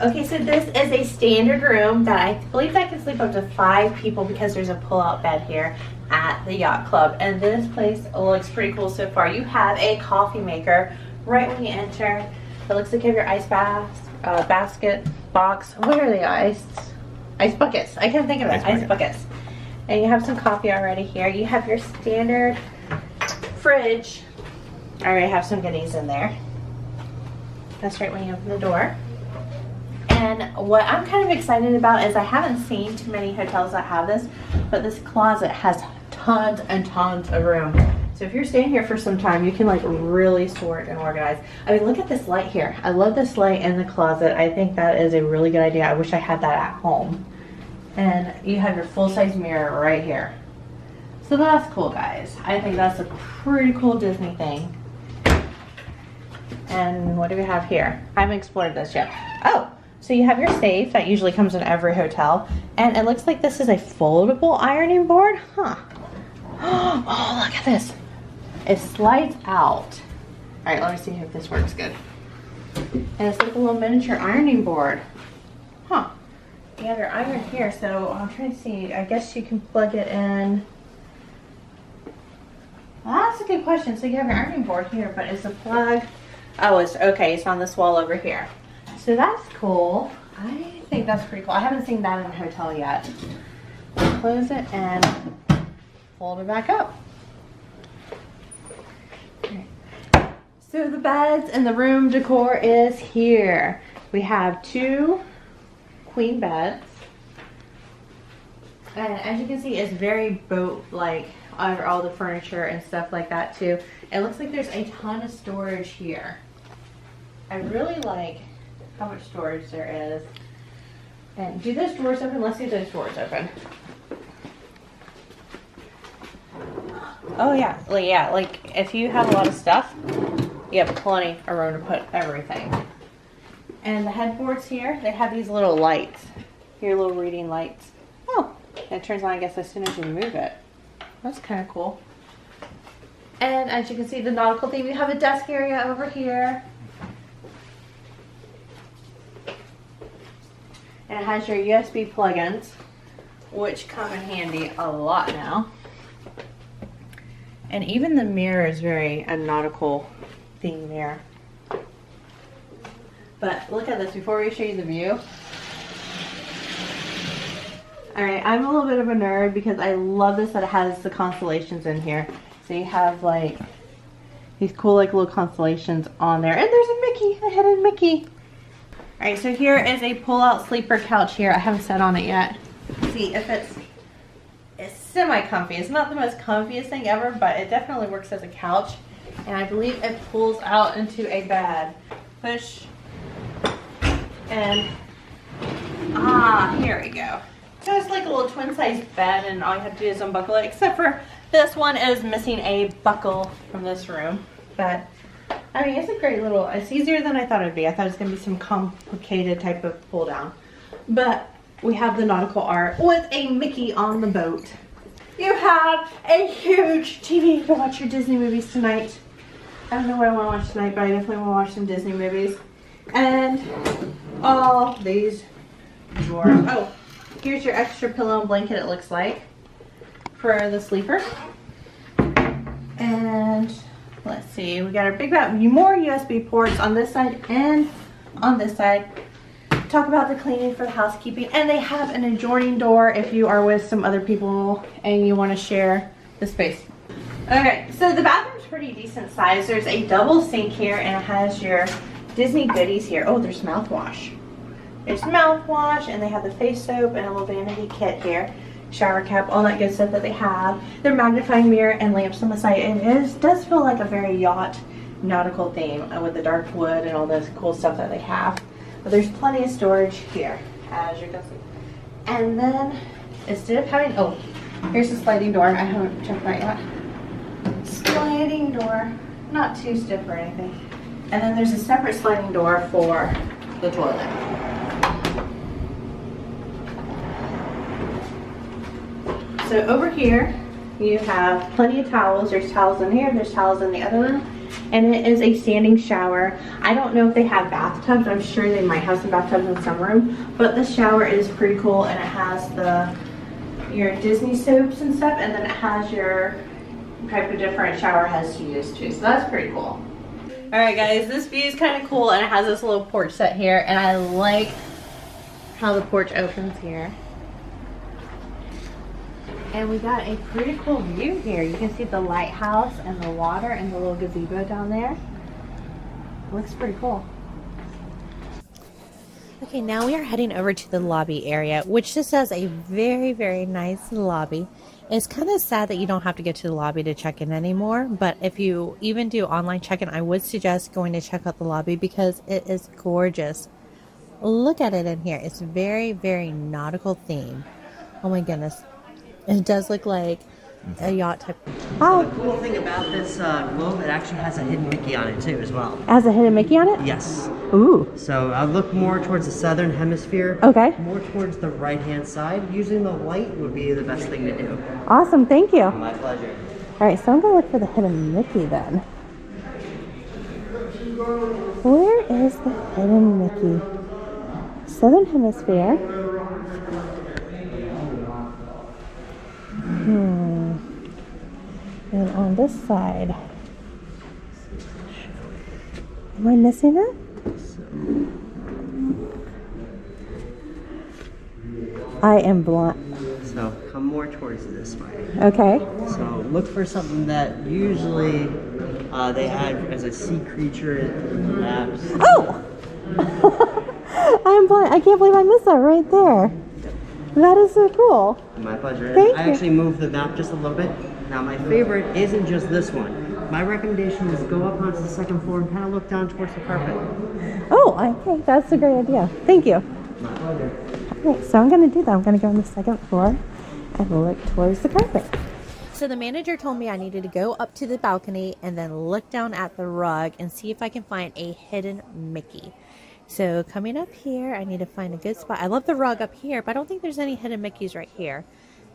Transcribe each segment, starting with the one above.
Okay, so this is a standard room that I believe that can sleep up to 5 people because there's a pull-out bed here at the Yacht Club. And this place looks pretty cool so far. You have a coffee maker right when you enter. It looks like you have your ice basket box. What are they? Ice buckets. I can't think of it. Ice buckets. And you have some coffee already here. You have your standard fridge. I already have some goodies in there. That's right when you open the door. And what I'm kind of excited about is I haven't seen too many hotels that have this, but this closet has tons and tons of room. So if you're staying here for some time, you can like really sort and organize. I mean, look at this light here. I love this light in the closet. I think that is a really good idea. I wish I had that at home. And you have your full-size mirror right here. So that's cool, guys. I think that's a pretty cool Disney thing. And what do we have here? I haven't explored this yet. Oh, so you have your safe that usually comes in every hotel. And it looks like this is a foldable ironing board. Huh. Oh, look at this. It slides out. All right, let me see if this works good. And it's like a little miniature ironing board. Huh. You have your iron here, so I'm trying to see. I guess you can plug it in. Well, that's a good question. So you have your ironing board here, but is the plug... Oh, it's okay. It's on this wall over here. So that's cool. I think that's pretty cool. I haven't seen that in a hotel yet. Close it and fold it back up. Okay. So the beds and the room decor is here. We have 2 queen beds. And as you can see, it's very boat-like. All the furniture and stuff like that too. It looks like there's a ton of storage here. I really like how much storage there is. And do those doors open? Let's see if those doors open. Oh yeah, like if you have a lot of stuff, you have plenty of room to put everything. And the headboards here, they have these little lights. Your little reading lights. Oh, it turns on, I guess, as soon as you move it. That's kind of cool. And as you can see, the nautical theme, you have a desk area over here. And it has your USB plugins, which come in handy a lot now. And even the mirror is very a nautical theme mirror. But look at this before we show you the view. Alright, I'm a little bit of a nerd because I love this that it has the constellations in here. So you have like these cool like little constellations on there. And there's a Mickey, a hidden Mickey. Alright, so here is a pull-out sleeper couch here. I haven't sat on it yet. See if it's semi-comfy. It's not the most comfiest thing ever, but it definitely works as a couch. And I believe it pulls out into a bed. Push. And here we go. So it's like a little twin-size bed, and all you have to do is unbuckle it, except for this one is missing a buckle from this room. But I mean, it's a great little, it's easier than I thought it would be. I thought it was going to be some complicated type of pull down. But we have the nautical art with a Mickey on the boat. You have a huge TV to watch your Disney movies tonight. I don't know what I want to watch tonight, but I definitely want to watch some Disney movies. And all these drawers. Oh, here's your extra pillow and blanket, it looks like, for the sleeper. And let's see, we got our big more USB ports on this side and on this side. Talk about the cleaning for the housekeeping, and they have an adjoining door if you are with some other people and you want to share the space. Okay, so the bathroom's pretty decent size. There's a double sink here, and it has your Disney goodies here. Oh, there's mouthwash. There's mouthwash, and they have the face soap and a little vanity kit here. Shower cap, all that good stuff that they have. Their magnifying mirror and lamps on the side. It does feel like a very yacht nautical theme with the dark wood and all this cool stuff that they have. But there's plenty of storage here, as you can see. And then, instead of having, oh, here's the sliding door. I haven't checked that yet. Sliding door, not too stiff or anything. And then there's a separate sliding door for the toilet. So over here, you have plenty of towels. There's towels in here, there's towels in the other room. and it is a standing shower. I don't know if they have bathtubs. I'm sure they might have some bathtubs in some room, but the shower is pretty cool, and it has your Disney soaps and stuff, and then it has your type of different shower heads to use too, so that's pretty cool. All right guys, this view is kind of cool, and it has this little porch set here, and I like how the porch opens here. And we got a pretty cool view here. You can see the lighthouse and the water and the little gazebo down there. Looks pretty cool. Okay, now we are heading over to the lobby area, which just has a very, very nice lobby. It's kind of sad that you don't have to go to the lobby to check in anymore, but if you even do online check-in, I would suggest going to check out the lobby because it is gorgeous. Look at it in here. It's very, very nautical theme. Oh my goodness. It does look like a yacht type. So the cool thing about this globe, it actually has a hidden Mickey on it too as well. Has a hidden Mickey on it? Yes. Ooh. So I'll look more towards the southern hemisphere. Okay. More towards the right hand side. Using the light would be the best thing to do. Awesome, thank you. My pleasure. Alright, so I'm going to look for the hidden Mickey then. Where is the hidden Mickey? Southern hemisphere. And on this side, am I missing it? I am blind. So come more towards this way. Okay. So look for something that usually they had as a sea creature in labs. Oh! I'm blind. I can't believe I missed that right there. That is so cool. My pleasure. Thank you. I actually moved the map just a little bit. Now my favorite isn't just this one. My recommendation is go up onto the second floor and kind of look down towards the carpet. Oh, I think that's a great idea. Thank you. My pleasure. Okay, so I'm going to do that. I'm going to go on the second floor and look towards the carpet. So the manager told me I needed to go up to the balcony and then look down at the rug and see if I can find a hidden Mickey. So coming up here, I need to find a good spot. I love the rug up here, but I don't think there's any hidden Mickeys right here.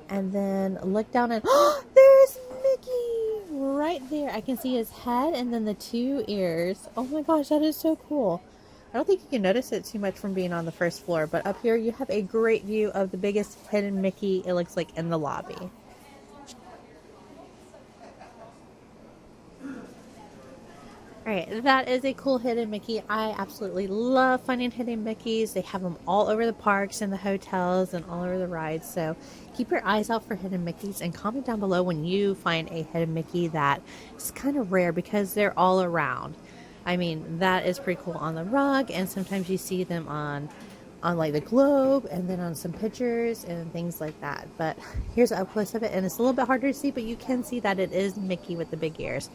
And then look down and, oh, there's Mickey right there. I can see his head and then the two ears. Oh my gosh, that is so cool. I don't think you can notice it too much from being on the first floor, but up here you have a great view of the biggest hidden Mickey, it looks like, in the lobby. Alright, that is a cool hidden Mickey. I absolutely love finding hidden Mickeys. They have them all over the parks and the hotels and all over the rides. So keep your eyes out for hidden Mickeys and comment down below when you find a hidden Mickey that is kind of rare because they're all around. I mean, that is pretty cool on the rug, and sometimes you see them on like the globe and then on some pictures and things like that. But here's an up close of it, and it's a little bit harder to see, but you can see that it is Mickey with the big ears.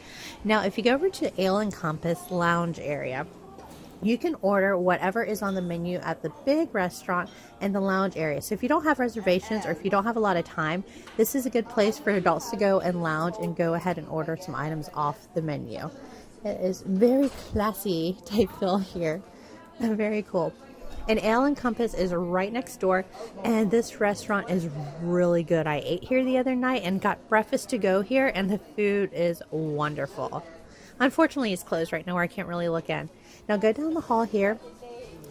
Now if you go over to Ale and Compass lounge area, you can order whatever is on the menu at the big restaurant and the lounge area. So if you don't have reservations or if you don't have a lot of time, this is a good place for adults to go and lounge and go ahead and order some items off the menu. It is very classy type feel here and very cool. And Ale and Compass is right next door, and this restaurant is really good. I ate here the other night and got breakfast to go here, and the food is wonderful. Unfortunately, it's closed right now where I can't really look in. Now go down the hall here,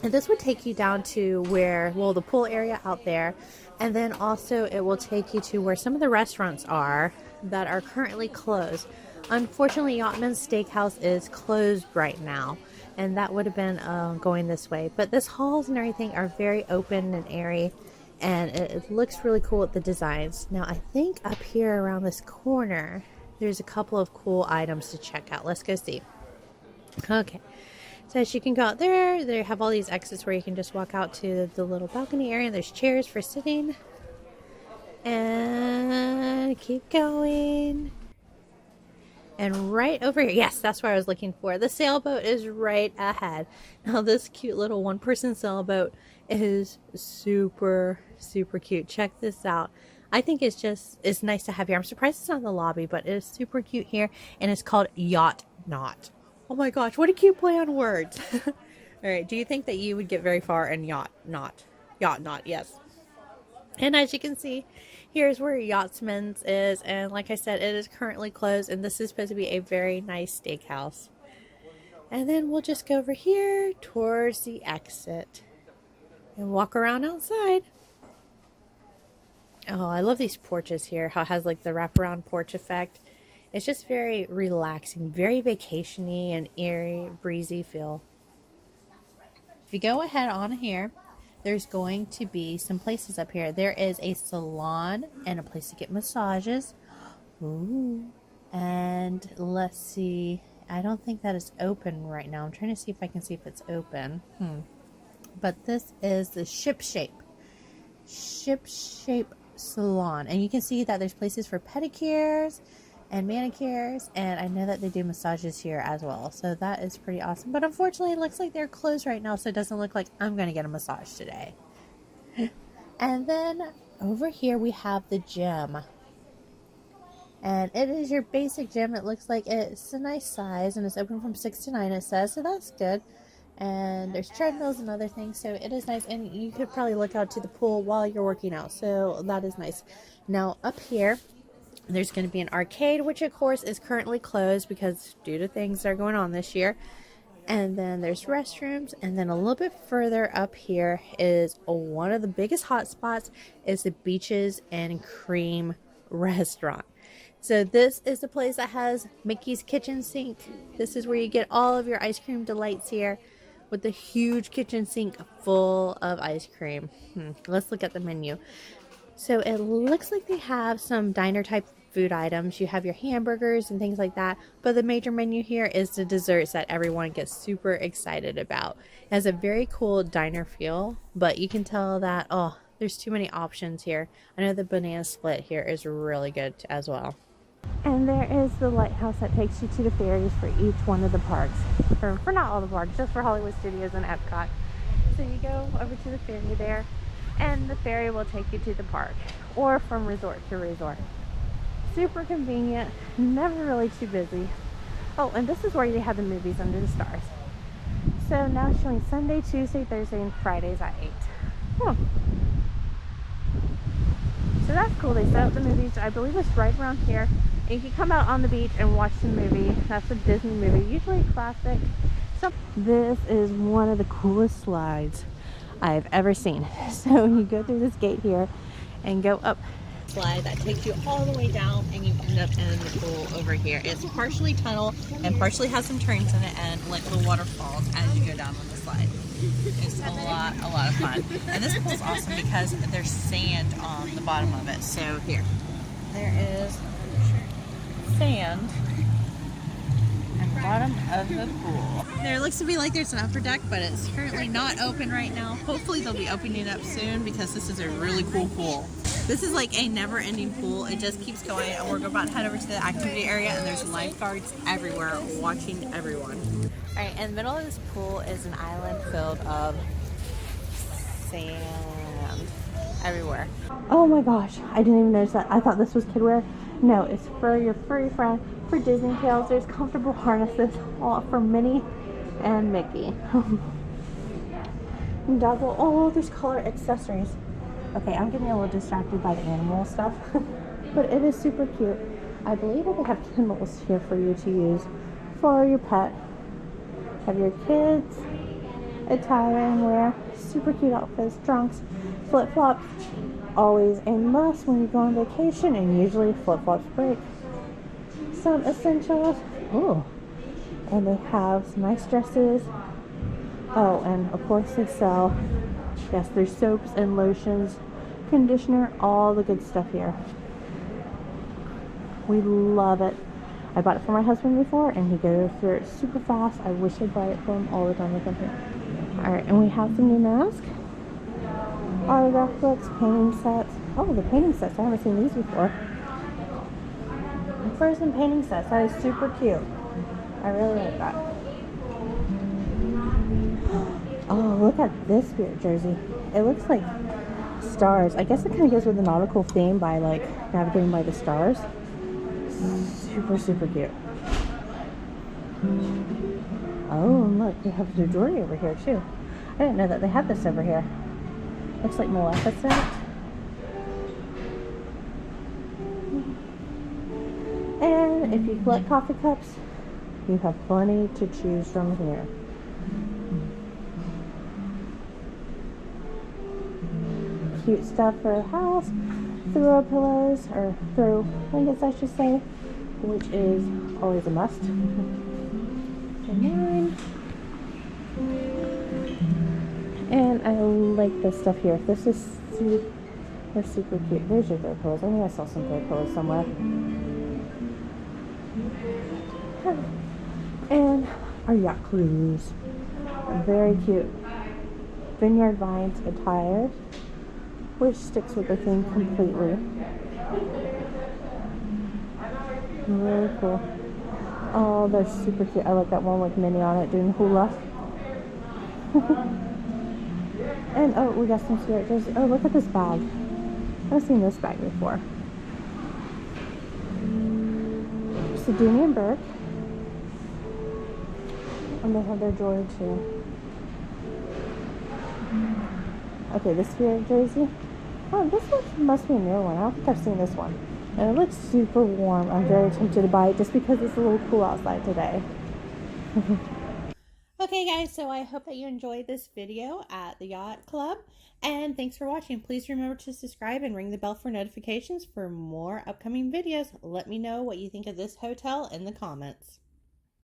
and this would take you down to where, well, the pool area out there, and then also it will take you to where some of the restaurants are that are currently closed. Unfortunately, Yachtman's Steakhouse is closed right now, and that would have been going this way. But this halls and everything are very open and airy, and it looks really cool with the designs. Now I think up here around this corner there's a couple of cool items to check out. Let's go see. Okay, so as you can go out there, they have all these exits where you can just walk out to the little balcony area. There's chairs for sitting, and keep going. And right over here, yes, that's what I was looking for. The sailboat is right ahead. Now this cute little one-person sailboat is super, super cute. Check this out. I think it's nice to have here. I'm surprised it's not in the lobby, but it is super cute here. And it's called Yacht Not. Oh my gosh, what a cute play on words. All right, do you think that you would get very far in Yacht Not? Yacht Not, yes. And as you can see, Here's where Yachtsman's is, and like I said, it is currently closed, and this is supposed to be a very nice steakhouse. And then we'll just go over here towards the exit and walk around outside. Oh, I love these porches here, how it has like the wraparound porch effect. It's just very relaxing, very vacation-y and eerie, breezy feel. If you go ahead on here, there's going to be some places up here. There is a salon and a place to get massages. Ooh. And let's see. I don't think that is open right now. I'm trying to see if I can see if it's open. But this is the Ship Shape Salon. And you can see that there's places for pedicures and manicures. And I know that they do massages here as well. So that is pretty awesome. But unfortunately, it looks like they're closed right now. So it doesn't look like I'm going to get a massage today. And then over here we have the gym. And it is your basic gym. It looks like it's a nice size. And it's open from 6 to 9, it says. So that's good. And there's treadmills and other things. So it is nice. And you could probably look out to the pool while you're working out. So that is nice. Now up here, there's going to be an arcade, which of course is currently closed because due to things that are going on this year. And then there's restrooms. And then a little bit further up here is one of the biggest hot spots is the Beaches and Cream restaurant. So this is the place that has Mickey's kitchen sink. This is where you get all of your ice cream delights here with the huge kitchen sink full of ice cream. Let's look at the menu. So it looks like they have some diner type food items. You have your hamburgers and things like that. But the major menu here is the desserts that everyone gets super excited about. It has a very cool diner feel, but you can tell that, oh, there's too many options here. I know the banana split here is really good as well. And there is the lighthouse that takes you to the ferries for each one of the parks. For not all the parks, just for Hollywood Studios and Epcot. So you go over to the ferry there, and the ferry will take you to the park, or from resort to resort. Super convenient, never really too busy. Oh, and this is where you have the movies under the stars. So now showing Sunday, Tuesday, Thursday, and Fridays at 8. So that's cool. They set up the movies. I believe it's right around here. And you can come out on the beach and watch the movie. That's a Disney movie, usually classic. So this is one of the coolest slides I've ever seen. So you go through this gate here and go up slide that takes you all the way down, and you end up in the pool over here. It's partially tunnel and partially has some turns in it and like little waterfalls as you go down on the slide. It's a lot of fun. And this pool's awesome because there's sand on the bottom of it. So here, there is sand at the bottom of the pool. There looks to be like there's an upper deck, but it's currently not open right now. Hopefully they'll be opening it up soon because this is a really cool pool. This is like a never-ending pool. It just keeps going, and we're about to head over to the activity area, and there's lifeguards everywhere watching everyone. All right, in the middle of this pool is an island filled of sand everywhere. Oh my gosh, I didn't even notice that. I thought this was kidwear. No, it's for your furry friend. For Disney tails, there's comfortable harnesses all for Minnie and Mickey. Double. Oh, there's color accessories. Okay, I'm getting a little distracted by the animal stuff, but it is super cute. I believe that they have kennels here for you to use for your pet. Have your kids attire and wear. Super cute outfits, trunks, flip-flops. Always a must when you go on vacation, and usually flip-flops break. Some essentials. Oh, and they have some nice dresses. Oh, and of course they sell, yes, there's soaps and lotions, conditioner, all the good stuff here. We love it. I bought it for my husband before, and he goes through it super fast. I wish I'd buy it for him all the time with him here. All right, and we have some new masks, autograph books, painting sets. Oh, the painting sets, I haven't seen these before. Frozen painting sets, that is super cute. I really like that. Oh, look at this spirit jersey. It looks like stars. I guess it kind of goes with the nautical theme by like navigating by the stars. Super, super cute. Oh, and look, they have the jewelry over here too. I didn't know that they had this over here. Looks like Maleficent. And if you collect coffee cups, you have plenty to choose from here. Cute stuff for a house, throw pillows, or throw blankets I should say, which is always a must. And I like this stuff here. This is super cute. There's your throw pillows. I think I saw some throw pillows somewhere. And our yacht cruise. Very cute. Vineyard vines attire, which sticks with the theme completely. Really cool. Oh, they're super cute. I like that one with Minnie on it doing hula. And oh, we got some spirit jerseys. Oh, look at this bag. I've seen this bag before. Seduni and Burke. And they have their jewelry too. Okay, this spirit jersey. Oh, this one must be a newer one. I don't think I've seen this one. And it looks super warm. I'm very tempted to buy it just because it's a little cool outside today. Okay guys, so I hope that you enjoyed this video at the Yacht Club. And thanks for watching. Please remember to subscribe and ring the bell for notifications for more upcoming videos. Let me know what you think of this hotel in the comments.